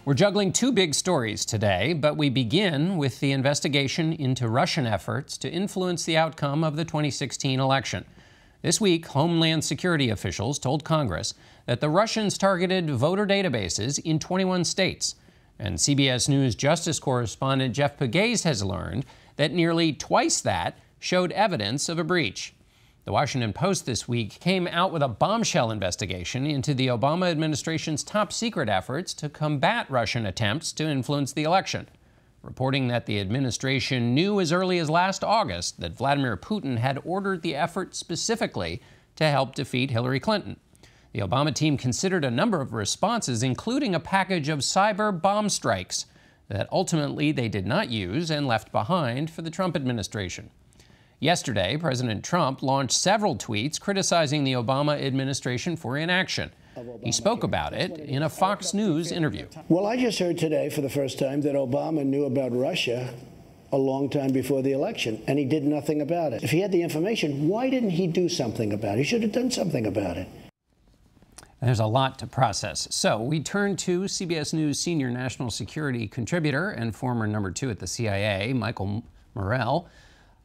We're juggling two big stories today, but we begin with the investigation into Russian efforts to influence the outcome of the 2016 election. This week, Homeland Security officials told Congress that the Russians targeted voter databases in 21 states. And CBS News Justice correspondent Jeff Pegues has learned that nearly twice that showed evidence of a breach. The Washington Post this week came out with a bombshell investigation into the Obama administration's top-secret efforts to combat Russian attempts to influence the election, reporting that the administration knew as early as last August that Vladimir Putin had ordered the effort specifically to help defeat Hillary Clinton. The Obama team considered a number of responses, including a package of cyber bomb strikes that ultimately they did not use and left behind for the Trump administration. Yesterday, President Trump launched several tweets criticizing the Obama administration for inaction. He spoke about it in a Fox News interview. Well, I just heard today for the first time that Obama knew about Russia a long time before the election, and he did nothing about it. If he had the information, why didn't he do something about it? He should have done something about it. There's a lot to process. So we turn to CBS News senior national security contributor and former number 2 at the CIA, Michael Morrell,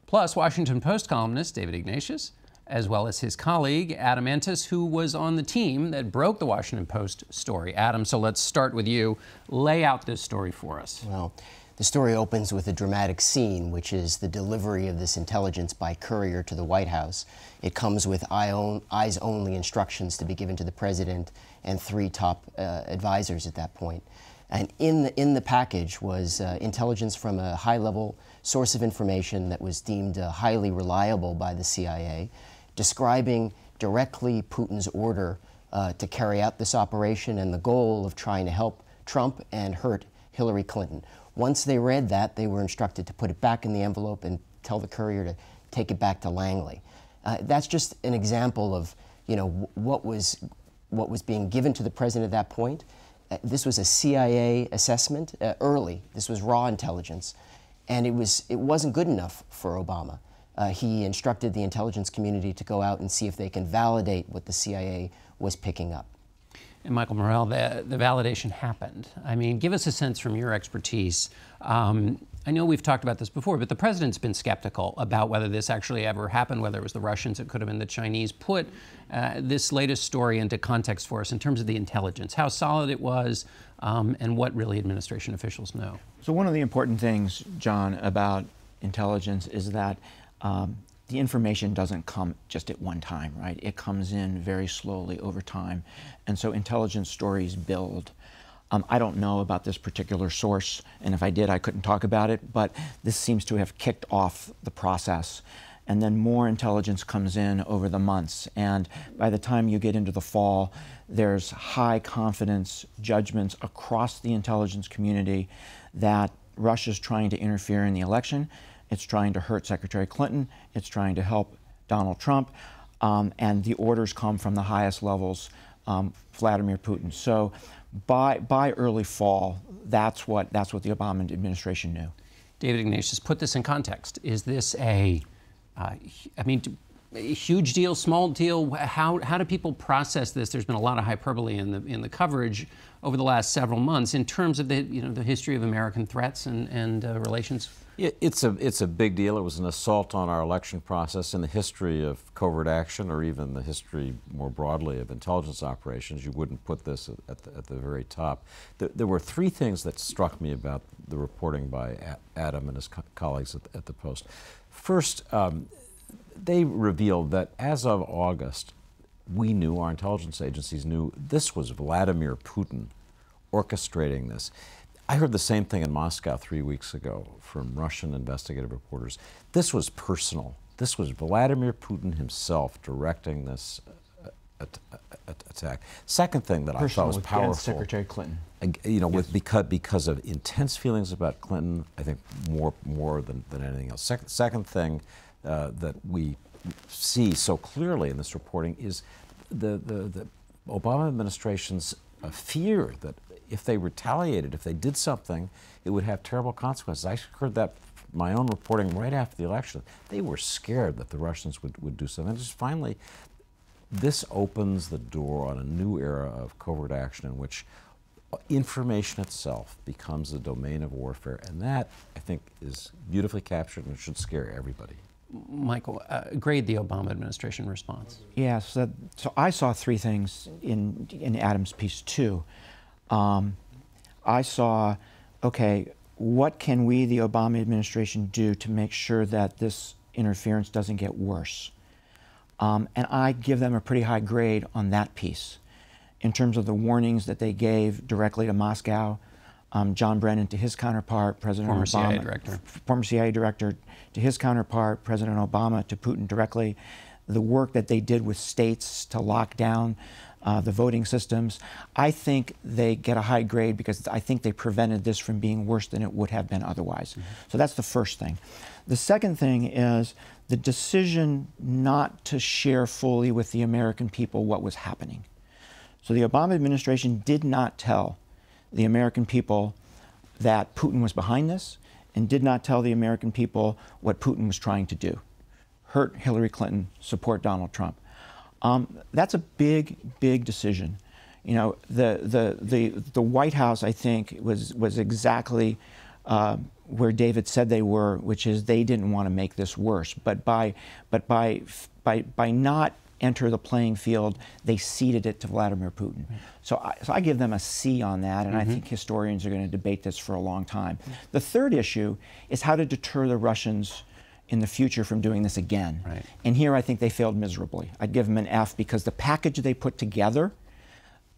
plus Washington Post columnist David Ignatius, as well as his colleague Adam Entous, who was on the team that broke the Washington Post story. Adam, so let's start with you. Lay out this story for us. Well, the story opens with a dramatic scene, which is the delivery of this intelligence by courier to the White House. It comes with eyes-only instructions to be given to the president and 3 top advisors at that point. And in the package was intelligence from a high-level source of information that was deemed highly reliable by the CIA, describing directly Putin's order to carry out this operation and the goal of trying to help Trump and hurt Hillary Clinton. Once they read that, they were instructed to put it back in the envelope and tell the courier to take it back to Langley. That's just an example of, what was being given to the president at that point. This was a CIA assessment early. This was raw intelligence, and it wasn't good enough for Obama. He instructed the intelligence community to go out and see if they can validate what the CIA was picking up. And Michael Morrell, the validation happened. I mean, give us a sense from your expertise. I know we've talked about this before, but the president's been skeptical about whether this actually ever happened, whether it was the Russians, it could have been the Chinese. Put this latest story into context for us in terms of the intelligence, how solid it was, and what really administration officials know. So one of the important things, John, about intelligence is that the information doesn't come just at one time, right? It comes in very slowly over time. And so intelligence stories build. I don't know about this particular source, and if I did, I couldn't talk about it, but this seems to have kicked off the process. And then more intelligence comes in over the months. And by the time you get into the fall, there's high confidence judgments across the intelligence community that Russia's trying to interfere in the election. It's trying to hurt Secretary Clinton. It's trying to help Donald Trump. And the orders come from the highest levels, Vladimir Putin. So by early fall, that's what the Obama administration knew. David Ignatius, put this in context. Is this a huge deal, small deal? How do people process this? There's been a lot of hyperbole in the coverage over the last several months in terms of the history of American threats and relations. It's a big deal. It was an assault on our election process. In the history of covert action, or even the history more broadly of intelligence operations, you wouldn't put this at the very top. There were 3 things that struck me about the reporting by Adam and his colleagues at the Post. First, they revealed that as of August, our intelligence agencies knew this was Vladimir Putin orchestrating this. I heard the same thing in Moscow 3 weeks ago from Russian investigative reporters. This was personal. This was Vladimir Putin himself directing this attack. Second thing that I thought was powerful, Secretary Clinton. Because of intense feelings about Clinton, I think more than anything else. Second thing that we see so clearly in this reporting is the Obama administration's fear that if they retaliated, if they did something, it would have terrible consequences. I heard that from my own reporting right after the election. They were scared that the Russians would do something. And just finally, this opens the door on a new era of covert action in which information itself becomes the domain of warfare, and that, I think, is beautifully captured and should scare everybody. Michael, grade the Obama administration response. Yeah, so I saw three things in Adam's piece too. I saw, okay, what can we, the Obama administration, do to make sure that this interference doesn't get worse? And I give them a pretty high grade on that piece in terms of the warnings that they gave directly to Moscow. John Brennan to his counterpart, President Former Obama. CIA director. Former CIA director to his counterpart, President Obama, to Putin directly. The work that they did with states to lock down the voting systems. I think they get a high grade because I think they prevented this from being worse than it would have been otherwise. Mm-hmm. So that's the first thing. The second thing is the decision not to share fully with the American people what was happening. So the Obama administration did not tell the American people that Putin was behind this, and did not tell the American people what Putin was trying to do. Hurt Hillary Clinton, support Donald Trump. That's a big, big decision. You know, the White House, I think, was exactly where David said they were, which is they didn't want to make this worse. But by not enter the playing field, they ceded it to Vladimir Putin. So I give them a C on that, and I think historians are going to debate this for a long time. The third issue is how to deter the Russians in the future from doing this again. Right. And here I think they failed miserably. I'd give them an F because the package they put together,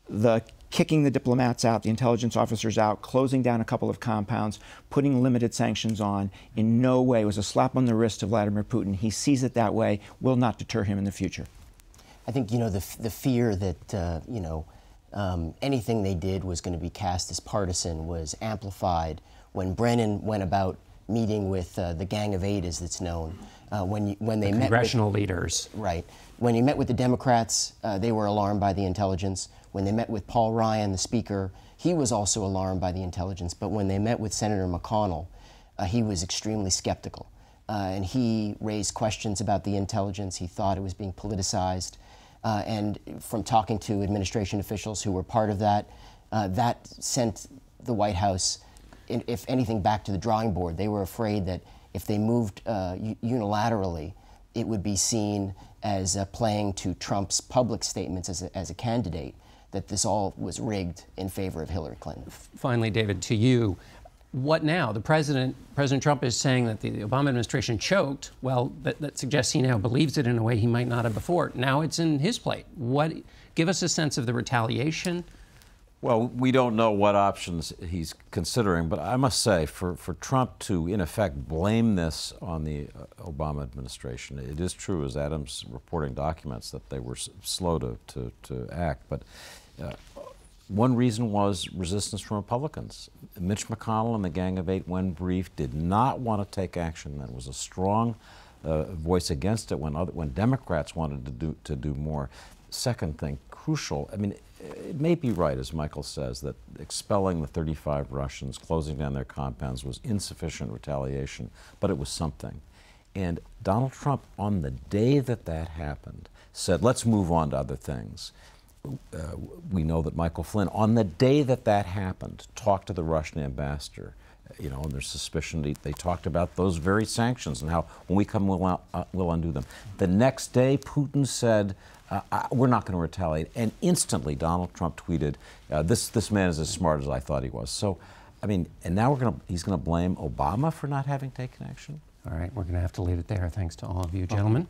the kicking the diplomats out, the intelligence officers out, closing down a couple of compounds, putting limited sanctions on, in no way was a slap on the wrist to Vladimir Putin. He sees it that way, will not deter him in the future. I think, you know, the fear that, you know, anything they did was going to be cast as partisan was amplified when Brennan went about meeting with the Gang of Eight, as it's known. When they met congressional leaders. Right. When he met with the Democrats, they were alarmed by the intelligence. When they met with Paul Ryan, the Speaker, he was also alarmed by the intelligence. But when they met with Senator McConnell, he was extremely skeptical. And he raised questions about the intelligence. He thought it was being politicized. And from talking to administration officials who were part of that, that sent the White House, if anything, back to the drawing board. They were afraid that if they moved unilaterally, it would be seen as playing to Trump's public statements as a candidate, that this all was rigged in favor of Hillary Clinton. Finally, David, to you. What now? President Trump is saying that the Obama administration choked. Well, that suggests he now believes it in a way he might not have before. Now it's in his plate. Give us a sense of the retaliation. Well, we don't know what options he's considering, but I must say, for Trump to, in effect, blame this on the Obama administration, it is true, as Adam's reporting documents, that they were slow to act. But one reason was resistance from Republicans. Mitch McConnell and the Gang of Eight, when briefed, did not want to take action. There was a strong voice against it when Democrats wanted to do more. Second thing, crucial, I mean, it may be right, as Michael says, that expelling the 35 Russians, closing down their compounds was insufficient retaliation, but it was something. And Donald Trump, on the day that happened, said, let's move on to other things. We know that Michael Flynn, on the day that happened, talked to the Russian ambassador, you know, and there's suspicion they talked about those very sanctions and how when we come, we'll undo them. The next day, Putin said, we're not going to retaliate. And instantly, Donald Trump tweeted, this man is as smart as I thought he was. So, I mean, and now he's going to blame Obama for not having taken action? All right, we're going to have to leave it there. Thanks to all of you, gentlemen.